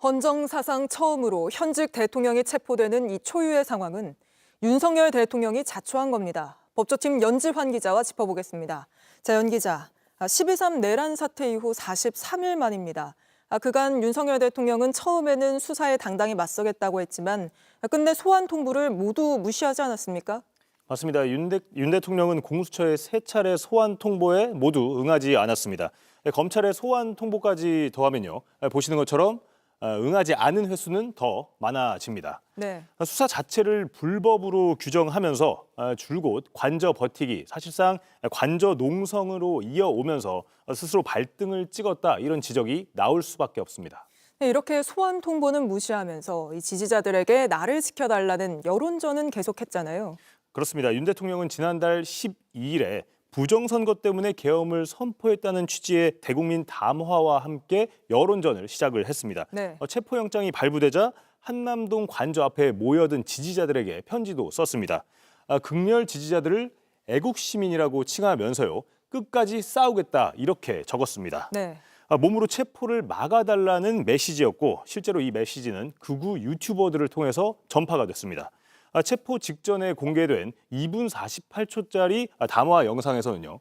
헌정 사상 처음으로 현직 대통령이 체포되는 이 초유의 상황은 윤석열 대통령이 자초한 겁니다. 법조팀 연지환 기자와 짚어보겠습니다. 자, 연 기자, 12.3 내란 사태 이후 43일 만입니다. 그간 윤석열 대통령은 처음에는 수사에 당당히 맞서겠다고 했지만 끝내 소환 통보를 모두 무시하지 않았습니까? 맞습니다. 윤 대통령은 공수처의 3차례 소환 통보에 모두 응하지 않았습니다. 검찰의 소환 통보까지 더하면요. 보시는 것처럼 응하지 않은 횟수는 더 많아집니다. 네. 수사 자체를 불법으로 규정하면서 줄곧 관저 버티기, 사실상 관저 농성으로 이어오면서 스스로 발등을 찍었다, 이런 지적이 나올 수밖에 없습니다. 네, 이렇게 소환 통보는 무시하면서 이 지지자들에게 나를 지켜달라는 여론전은 계속했잖아요. 그렇습니다. 윤 대통령은 지난달 12일에 부정선거 때문에 계엄을 선포했다는 취지의 대국민 담화와 함께 여론전을 시작을 했습니다. 네. 체포영장이 발부되자 한남동 관저 앞에 모여든 지지자들에게 편지도 썼습니다. 극렬 지지자들을 애국시민이라고 칭하면서요, 끝까지 싸우겠다, 이렇게 적었습니다. 네. 몸으로 체포를 막아달라는 메시지였고, 실제로 이 메시지는 극우 유튜버들을 통해서 전파가 됐습니다. 체포 직전에 공개된 2분 48초짜리 담화 영상에서는요,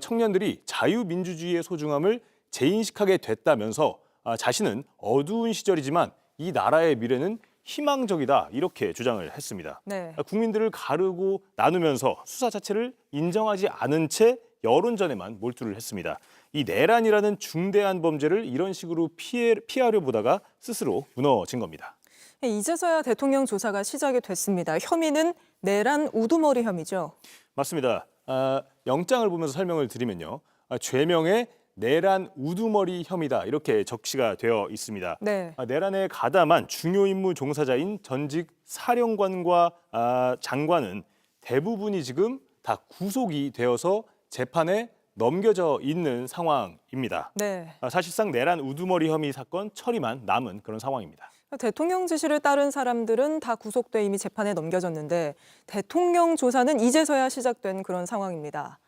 청년들이 자유민주주의의 소중함을 재인식하게 됐다면서 자신은 어두운 시절이지만 이 나라의 미래는 희망적이다, 이렇게 주장을 했습니다. 네. 국민들을 가르고 나누면서 수사 자체를 인정하지 않은 채 여론전에만 몰두를 했습니다. 이 내란이라는 중대한 범죄를 이런 식으로 피하려 보다가 스스로 무너진 겁니다. 이제서야 대통령 조사가 시작이 됐습니다. 혐의는 내란 우두머리 혐의죠. 맞습니다. 영장을 보면서 설명을 드리면요, 죄명에 내란 우두머리 혐의다, 이렇게 적시가 되어 있습니다. 네. 내란에 가담한 중요 임무 종사자인 전직 사령관과 장관은 대부분이 지금 다 구속이 되어서 재판에 넘겨져 있는 상황입니다. 네. 사실상 내란 우두머리 혐의 사건 처리만 남은 그런 상황입니다. 대통령 지시를 따른 사람들은 다 구속돼 이미 재판에 넘겨졌는데 대통령 조사는 이제서야 시작된 그런 상황입니다.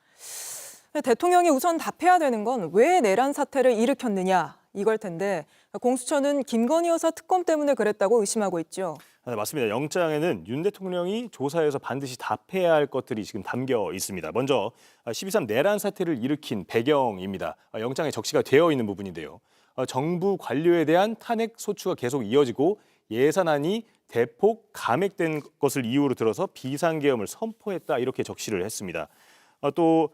대통령이 우선 답해야 되는 건 왜 내란 사태를 일으켰느냐, 이걸 텐데 공수처는 김건희 여사 특검 때문에 그랬다고 의심하고 있죠. 네, 맞습니다. 영장에는 윤 대통령이 조사에서 반드시 답해야 할 것들이 지금 담겨 있습니다. 먼저 12.3 내란 사태를 일으킨 배경입니다. 영장에 적시가 되어 있는 부분인데요. 정부 관료에 대한 탄핵 소추가 계속 이어지고 예산안이 대폭 감액된 것을 이유로 들어서 비상계엄을 선포했다, 이렇게 적시를 했습니다. 또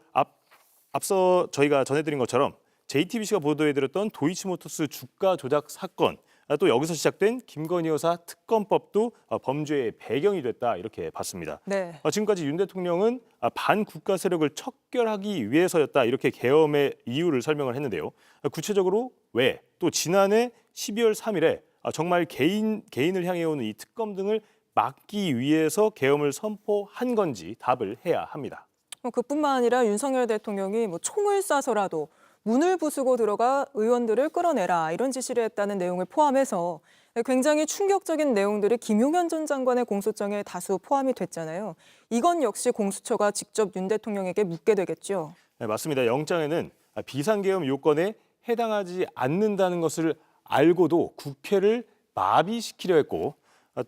앞서 저희가 전해드린 것처럼 JTBC가 보도해드렸던 도이치모터스 주가 조작 사건, 또 여기서 시작된 김건희 여사 특검법도 범죄의 배경이 됐다, 이렇게 봤습니다. 네. 지금까지 윤 대통령은 반국가 세력을 척결하기 위해서였다, 이렇게 계엄의 이유를 설명을 했는데요. 구체적으로 왜, 또 지난해 12월 3일에 정말 개인을 향해 오는 이 특검 등을 막기 위해서 계엄을 선포한 건지 답을 해야 합니다. 그뿐만 아니라 윤석열 대통령이 총을 쏴서라도 문을 부수고 들어가 의원들을 끌어내라, 이런 지시를 했다는 내용을 포함해서 굉장히 충격적인 내용들이 김용현 전 장관의 공소장에 다수 포함이 됐잖아요. 이건 역시 공수처가 직접 윤 대통령에게 묻게 되겠죠. 네, 맞습니다. 영장에는 비상계엄 요건에 해당하지 않는다는 것을 알고도 국회를 마비시키려 했고,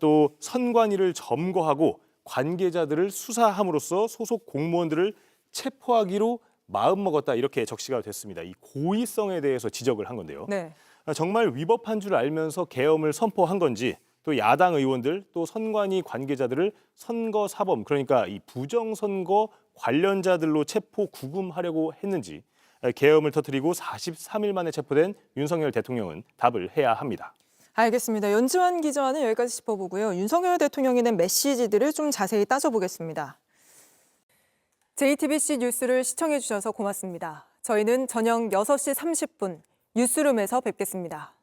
또 선관위를 점거하고 관계자들을 수사함으로써 소속 공무원들을 체포하기로 마음먹었다, 이렇게 적시가 됐습니다. 이 고의성에 대해서 지적을 한 건데요. 네. 정말 위법한 줄 알면서 계엄을 선포한 건지, 또 야당 의원들, 또 선관위 관계자들을 선거 사범, 그러니까 이 부정선거 관련자들로 체포 구금하려고 했는지, 계엄을 터뜨리고 43일 만에 체포된 윤석열 대통령은 답을 해야 합니다. 알겠습니다. 연지환 기자와는 여기까지 짚어보고요. 윤석열 대통령이 낸 메시지들을 좀 자세히 따져보겠습니다. JTBC 뉴스를 시청해 주셔서 고맙습니다. 저희는 저녁 6시 30분 뉴스룸에서 뵙겠습니다.